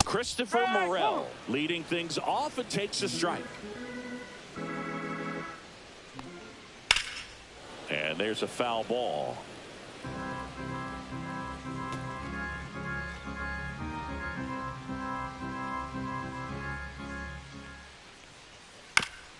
Christopher Morel leading things off. It takes a strike. And there's a foul ball.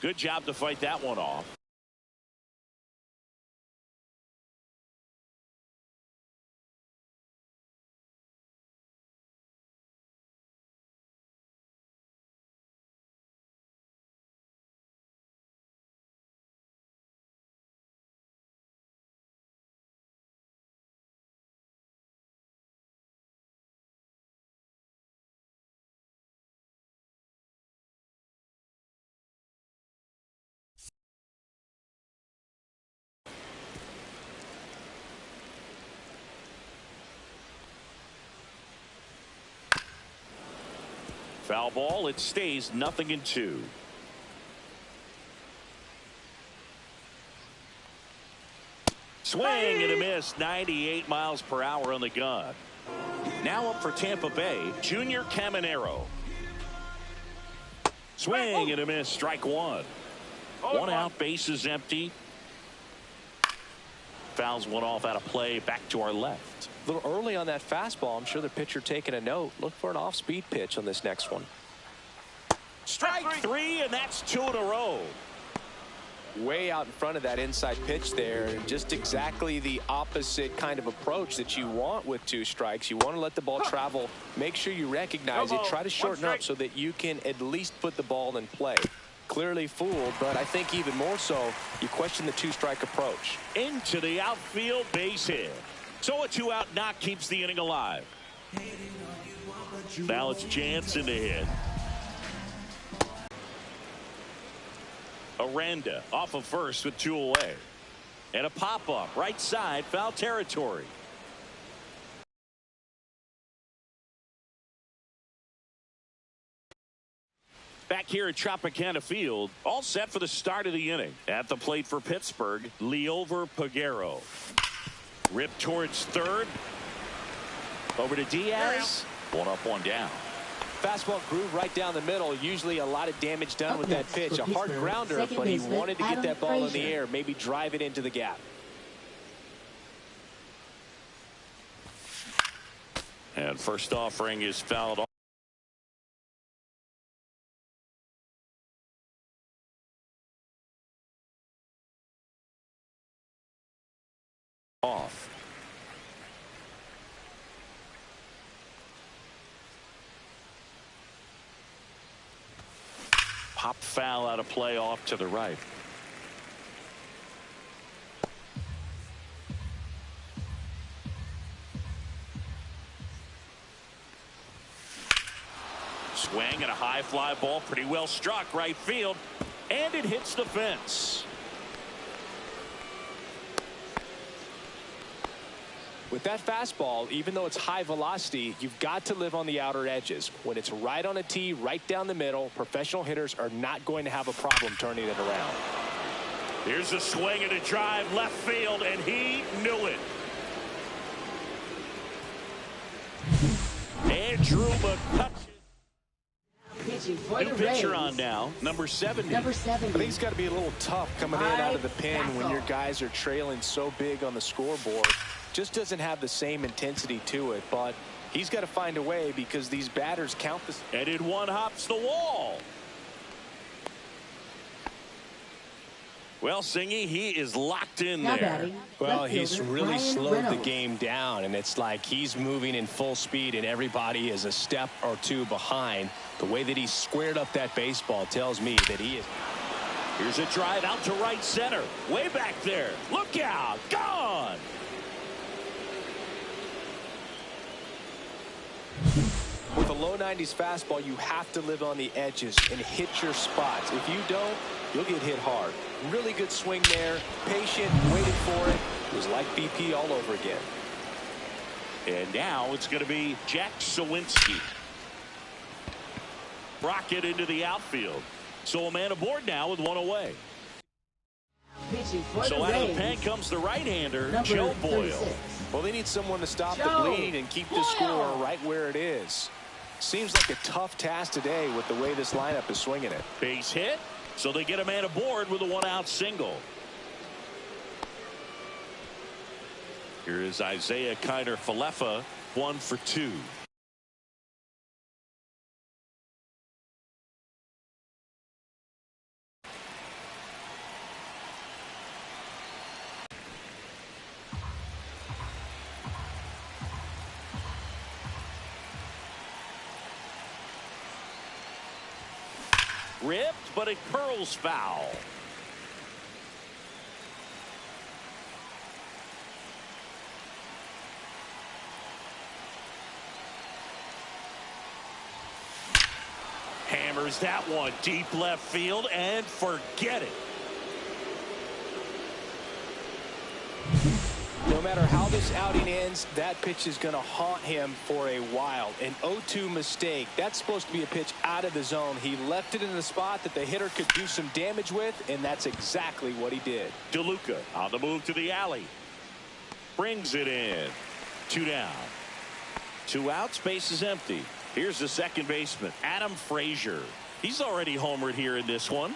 Good job to fight that one off. Foul ball. It stays 0-2. Swing and a miss. 98 miles per hour on the gun. Now up for Tampa Bay, Junior Caminero. Swing and a miss. Strike one. One out. Bases empty. Fouls one off out of play. Back to our left. A little early on that fastball. I'm sure the pitcher taking a note. Look for an off-speed pitch on this next one. Strike three, and that's 2 in a row. Way out in front of that inside pitch there. Just exactly the opposite kind of approach that you want with 2 strikes. You want to let the ball travel. Make sure you recognize it. Try to shorten up so that you can at least put the ball in play. Clearly fooled, but I think even more so, you question the 2-strike approach. Into the outfield, base hit. So a 2-out knock keeps the inning alive. Now it's Jansen to hit. Aranda off of first with 2 away. And a pop-up right side, foul territory. Back here at Tropicana Field, all set for the start of the inning. At the plate for Pittsburgh, Liover Peguero. Ripped towards third. Over to Diaz. 1 up, 1 down. Fastball groove right down the middle. Usually a lot of damage done with that pitch. A hard grounder, but he wanted to get that ball in the air. Maybe drive it into the gap. And first offering is fouled off. Pop foul out of play off to the right. Swing and a high fly ball, pretty well struck right field, and it hits the fence. With that fastball, even though it's high velocity, you've got to live on the outer edges. When it's right on a tee, right down the middle, professional hitters are not going to have a problem turning it around. Here's a swing and a drive left field, and he knew it. Andrew McCutchen. New pitcher on now, number 70. I think it's got to be a little tough coming in out of the pen when your guys are trailing so big on the scoreboard. Just doesn't have the same intensity to it, but he's got to find a way because these batters count this. And in one hops the wall. Well, Singy, he is locked in there. Well, he's really slowed the game down, and it's like he's moving in full speed, and everybody is a step or 2 behind. The way that he squared up that baseball tells me that he is. Here's a drive out to right center. Way back there. Look out. Gone. With a low 90s fastball, you have to live on the edges and hit your spots. If you don't, you'll get hit hard. Really good swing there. Patient, waited for it. It was like BP all over again. And now it's going to be Jack Sawinski. Rocket into the outfield. So a man aboard now with 1 away. So out of the pen comes the right-hander, Joe Boyle. Well, they need someone to stop the bleeding and keep the score right where it is. Seems like a tough task today with the way this lineup is swinging it. Base hit, so they get a man aboard with a one-out single. Here is Isaiah Kiner-Falefa, 1 for 2. Ripped, but it curls foul. Hammers that one deep left field and forget it. No matter how this outing ends, that pitch is going to haunt him for a while. An 0-2 mistake. That's supposed to be a pitch out of the zone. He left it in the spot that the hitter could do some damage with, and that's exactly what he did. DeLuca on the move to the alley. Brings it in. 2 down. 2 outs, base is empty. Here's the second baseman, Adam Frazier. He's already homered here in this one.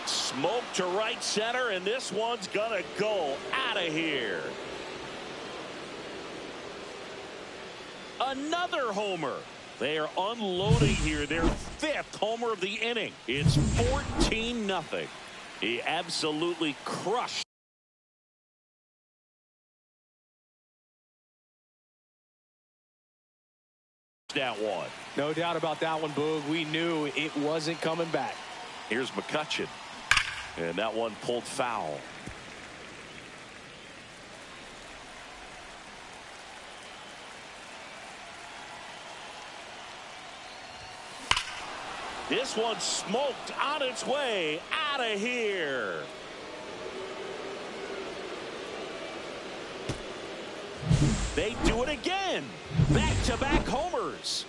Smoke to right center, and this one's gonna go out of here. Another homer. They are unloading here their 5th homer of the inning. It's 14-0. He absolutely crushed that one. No doubt about that one, Boog. We knew it wasn't coming back. Here's McCutchen. And that one pulled foul. This one smoked on its way out of here. They do it again. Back-to-back homers.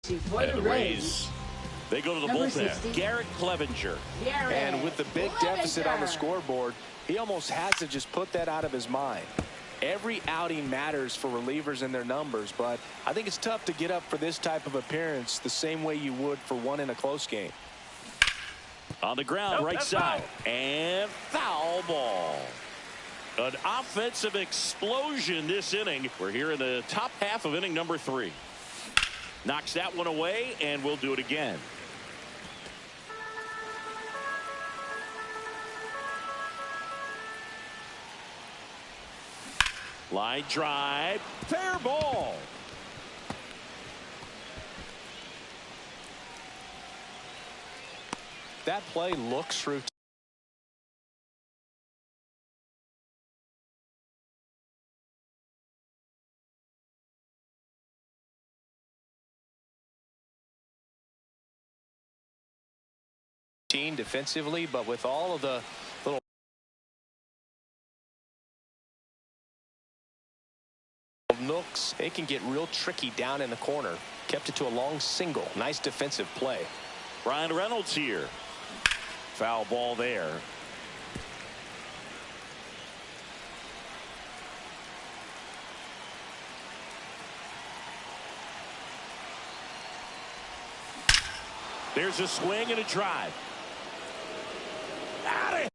And the Rays, they go to the bullpen. Garrett Clevenger. And with the big deficit on the scoreboard, he almost has to just put that out of his mind. Every outing matters for relievers and their numbers, but I think it's tough to get up for this type of appearance the same way you would for one in a close game. On the ground, right side. And foul ball. An offensive explosion this inning. We're here in the top half of inning number 3. Knocks that one away, and we'll do it again. Line drive, fair ball. That play looks routine. Defensively, but with all of the little nooks, it can get real tricky down in the corner. Kept it to a long single. Nice defensive play. Brian Reynolds here. Foul ball there. There's a swing and a drive. Out of